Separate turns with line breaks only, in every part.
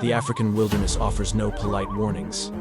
The African wilderness offers no polite warnings.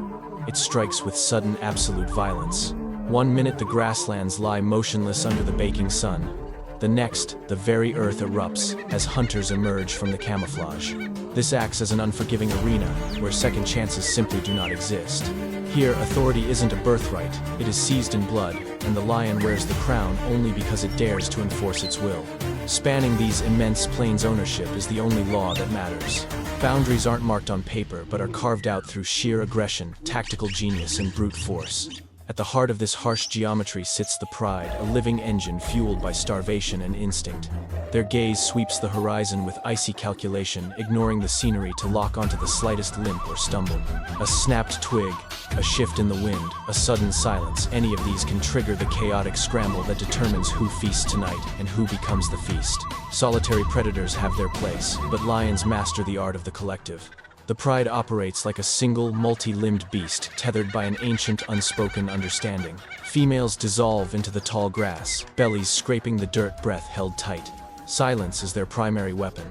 It strikes with sudden, absolute violence. One minute the grasslands lie motionless under the baking sun. The next, the very earth erupts as hunters emerge from the camouflage. This acts as an unforgiving arena where second chances simply do not exist. Here, authority isn't a birthright, it is seized in blood, and the lion wears the crown only because it dares to enforce its will. Spanning these immense plains, ownership is the only law that matters. Boundaries aren't marked on paper but are carved out through sheer aggression, tactical genius, and brute force. At the heart of this harsh geometry sits the pride, a living engine fueled by starvation and instinct. Their gaze sweeps the horizon with icy calculation, ignoring the scenery to lock onto the slightest limp or stumble. A snapped twig, a shift in the wind, a sudden silence, any of these can trigger the chaotic scramble that determines who feasts tonight and who becomes the feast. Solitary predators have their place, but lions master the art of the collective. The pride operates like a single, multi-limbed beast, tethered by an ancient, unspoken understanding. Females dissolve into the tall grass, bellies scraping the dirt, breath held tight. Silence is their primary weapon.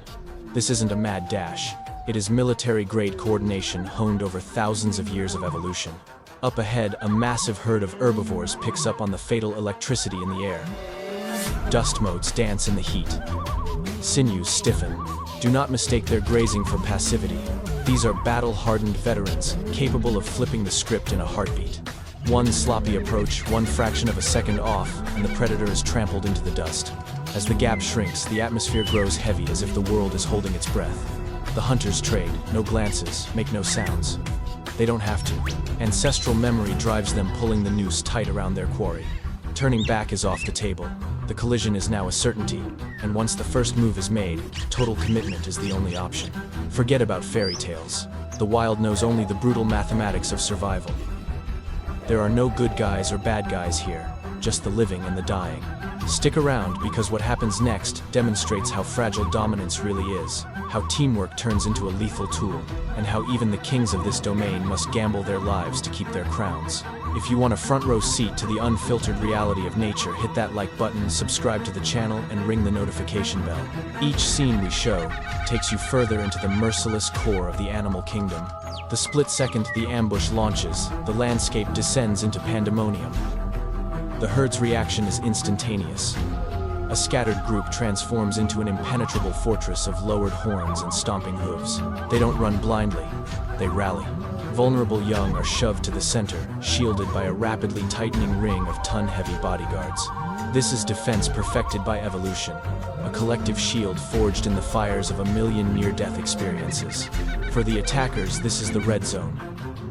This isn't a mad dash. It is military-grade coordination honed over thousands of years of evolution. Up ahead, a massive herd of herbivores picks up on the fatal electricity in the air. Dust motes dance in the heat. Sinews stiffen. Do not mistake their grazing for passivity. These are battle-hardened veterans, capable of flipping the script in a heartbeat. One sloppy approach, one fraction of a second off, and the predator is trampled into the dust. As the gap shrinks, the atmosphere grows heavy as if the world is holding its breath. The hunters trade, no glances, make no sounds. They don't have to. Ancestral memory drives them, pulling the noose tight around their quarry. Turning back is off the table. The collision is now a certainty, and once the first move is made, total commitment is the only option. Forget about fairy tales. The wild knows only the brutal mathematics of survival. There are no good guys or bad guys here, just the living and the dying. Stick around, because what happens next demonstrates how fragile dominance really is, how teamwork turns into a lethal tool, and how even the kings of this domain must gamble their lives to keep their crowns. If you want a front row seat to the unfiltered reality of nature, hit that like button, subscribe to the channel, and ring the notification bell. Each scene we show takes you further into the merciless core of the animal kingdom. The split second the ambush launches, the landscape descends into pandemonium. The herd's reaction is instantaneous. A scattered group transforms into an impenetrable fortress of lowered horns and stomping hooves. They don't run blindly, they rally. Vulnerable young are shoved to the center, shielded by a rapidly tightening ring of ton-heavy bodyguards. This is defense perfected by evolution, a collective shield forged in the fires of a million near-death experiences. For the attackers, this is the red zone.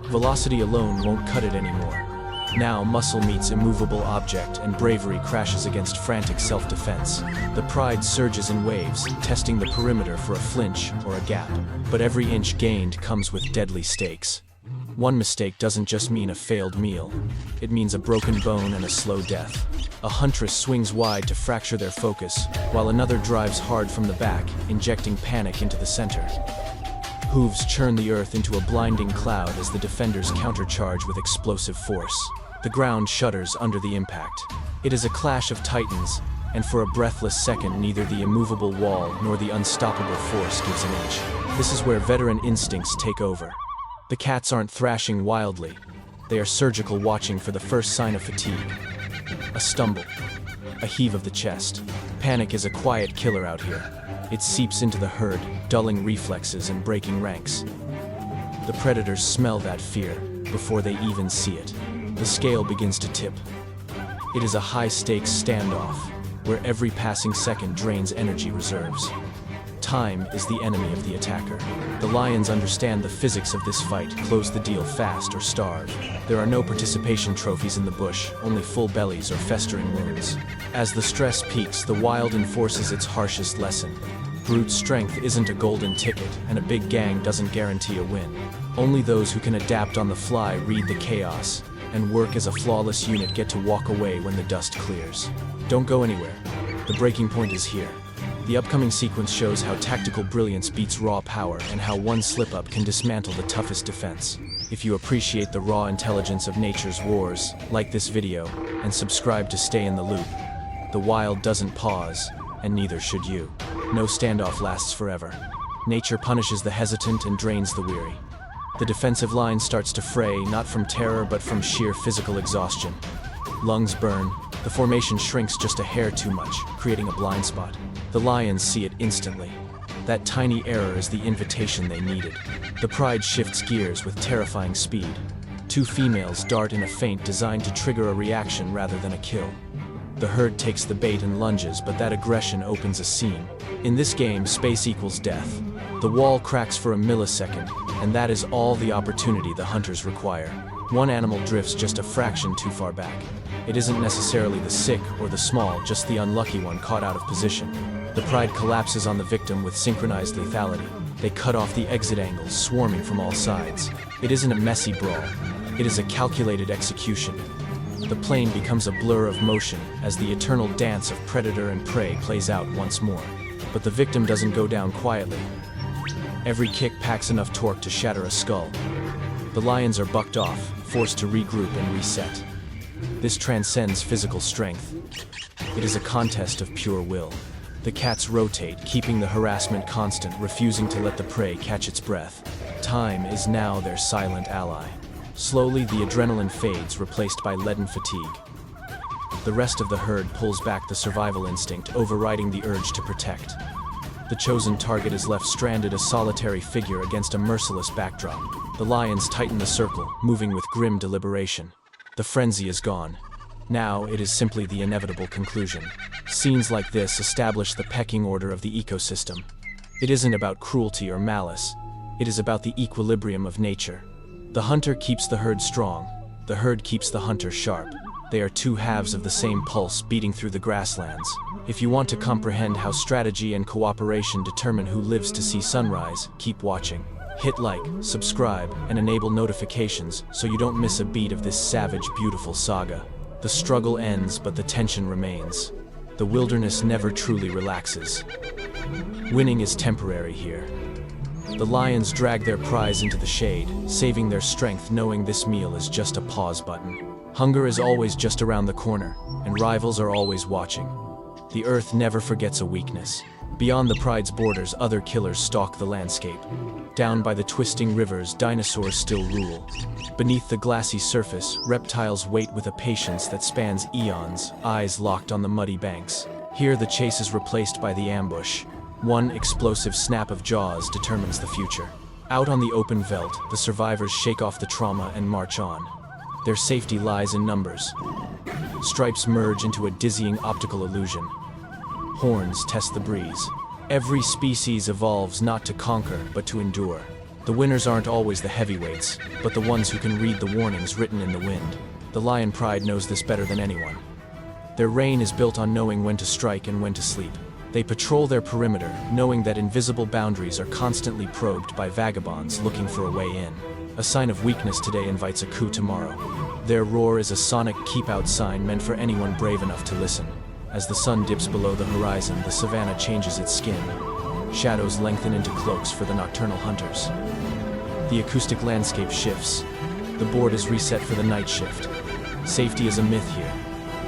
Velocity alone won't cut it anymore. Now muscle meets immovable object, and bravery crashes against frantic self-defense. The pride surges in waves, testing the perimeter for a flinch or a gap. But every inch gained comes with deadly stakes. One mistake doesn't just mean a failed meal. It means a broken bone and a slow death. A huntress swings wide to fracture their focus, while another drives hard from the back, injecting panic into the center. Hooves churn the earth into a blinding cloud as the defenders countercharge with explosive force. The ground shudders under the impact. It is a clash of titans, and for a breathless second, neither the immovable wall nor the unstoppable force gives an inch. This is where veteran instincts take over. The cats aren't thrashing wildly. They are surgical, watching for the first sign of fatigue. A stumble, a heave of the chest. Panic is a quiet killer out here. It seeps into the herd, dulling reflexes and breaking ranks. The predators smell that fear before they even see it. The scale begins to tip. It is a high-stakes standoff, where every passing second drains energy reserves. Time is the enemy of the attacker. The lions understand the physics of this fight: close the deal fast or starve. There are no participation trophies in the bush, only full bellies or festering wounds. As the stress peaks, the wild enforces its harshest lesson. Brute strength isn't a golden ticket, and a big gang doesn't guarantee a win. Only those who can adapt on the fly, read the chaos, and work as a flawless unit get to walk away when the dust clears. Don't go anywhere. The breaking point is here. The upcoming sequence shows how tactical brilliance beats raw power, and how one slip-up can dismantle the toughest defense. If you appreciate the raw intelligence of nature's wars, like this video, and subscribe to stay in the loop. The wild doesn't pause, and neither should you. No standoff lasts forever. Nature punishes the hesitant and drains the weary. The defensive line starts to fray, not from terror but from sheer physical exhaustion. Lungs burn, the formation shrinks just a hair too much, creating a blind spot. The lions see it instantly. That tiny error is the invitation they needed. The pride shifts gears with terrifying speed. Two females dart in a feint designed to trigger a reaction rather than a kill. The herd takes the bait and lunges, but that aggression opens a seam. In this game, space equals death. The wall cracks for a millisecond, and that is all the opportunity the hunters require. One animal drifts just a fraction too far back. It isn't necessarily the sick or the small, just the unlucky one caught out of position. The pride collapses on the victim with synchronized lethality. They cut off the exit angles, swarming from all sides. It isn't a messy brawl. It is a calculated execution. The plain becomes a blur of motion as the eternal dance of predator and prey plays out once more. But the victim doesn't go down quietly. Every kick packs enough torque to shatter a skull. The lions are bucked off, forced to regroup and reset. This transcends physical strength. It is a contest of pure will. The cats rotate, keeping the harassment constant, refusing to let the prey catch its breath. Time is now their silent ally. Slowly, the adrenaline fades, replaced by leaden fatigue. The rest of the herd pulls back, the survival instinct overriding the urge to protect. The chosen target is left stranded, a solitary figure against a merciless backdrop. The lions tighten the circle, moving with grim deliberation. The frenzy is gone. Now it is simply the inevitable conclusion. Scenes like this establish the pecking order of the ecosystem. It isn't about cruelty or malice. It is about the equilibrium of nature. The hunter keeps the herd strong. The herd keeps the hunter sharp. They are two halves of the same pulse beating through the grasslands. If you want to comprehend how strategy and cooperation determine who lives to see sunrise, keep watching. Hit like, subscribe, and enable notifications so you don't miss a beat of this savage, beautiful saga. The struggle ends, but the tension remains. The wilderness never truly relaxes. Winning is temporary here. The lions drag their prize into the shade, saving their strength knowing this meal is just a pause button. Hunger is always just around the corner, and rivals are always watching. The earth never forgets a weakness. Beyond the pride's borders, other killers stalk the landscape. Down by the twisting rivers, dinosaurs still rule. Beneath the glassy surface, reptiles wait with a patience that spans eons, eyes locked on the muddy banks. Here the chase is replaced by the ambush. One explosive snap of jaws determines the future. Out on the open veldt, the survivors shake off the trauma and march on. Their safety lies in numbers. Stripes merge into a dizzying optical illusion. Horns test the breeze. Every species evolves not to conquer, but to endure. The winners aren't always the heavyweights, but the ones who can read the warnings written in the wind. The lion pride knows this better than anyone. Their reign is built on knowing when to strike and when to sleep. They patrol their perimeter, knowing that invisible boundaries are constantly probed by vagabonds looking for a way in. A sign of weakness today invites a coup tomorrow. Their roar is a sonic keep-out sign meant for anyone brave enough to listen. As the sun dips below the horizon, the savanna changes its skin. Shadows lengthen into cloaks for the nocturnal hunters. The acoustic landscape shifts. The board is reset for the night shift. Safety is a myth here.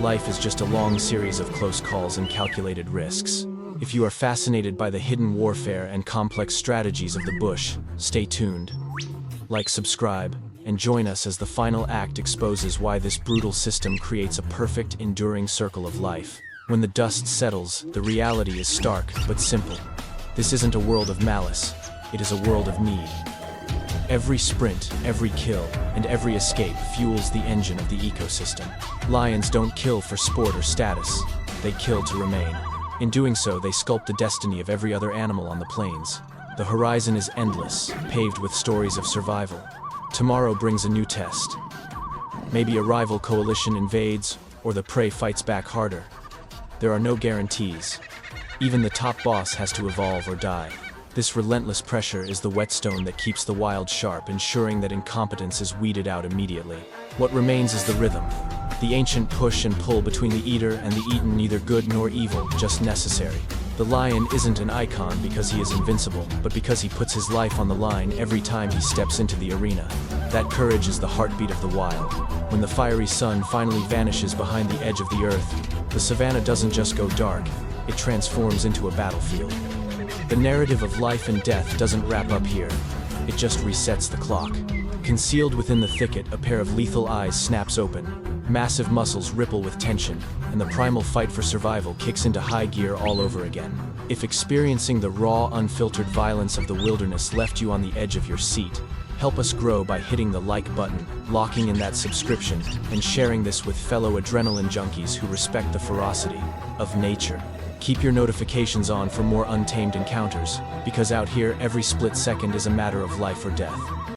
Life is just a long series of close calls and calculated risks. If you are fascinated by the hidden warfare and complex strategies of the bush, stay tuned. Like, subscribe, and join us as the final act exposes why this brutal system creates a perfect, enduring circle of life. When the dust settles, the reality is stark but simple. This isn't a world of malice, it is a world of need. Every sprint, every kill, and every escape fuels the engine of the ecosystem. Lions don't kill for sport or status, they kill to remain. In doing so, they sculpt the destiny of every other animal on the plains. The horizon is endless, paved with stories of survival. Tomorrow brings a new test. Maybe a rival coalition invades, or the prey fights back harder. There are no guarantees. Even the top boss has to evolve or die. This relentless pressure is the whetstone that keeps the wild sharp, ensuring that incompetence is weeded out immediately. What remains is the rhythm. The ancient push and pull between the eater and the eaten, neither good nor evil, just necessary. The lion isn't an icon because he is invincible, but because he puts his life on the line every time he steps into the arena. That courage is the heartbeat of the wild. When the fiery sun finally vanishes behind the edge of the earth, the savanna doesn't just go dark, it transforms into a battlefield. The narrative of life and death doesn't wrap up here. It just resets the clock. Concealed within the thicket, a pair of lethal eyes snaps open. Massive muscles ripple with tension, and the primal fight for survival kicks into high gear all over again. If experiencing the raw, unfiltered violence of the wilderness left you on the edge of your seat, help us grow by hitting the like button, locking in that subscription, and sharing this with fellow adrenaline junkies who respect the ferocity of nature. Keep your notifications on for more untamed encounters, because out here every split second is a matter of life or death.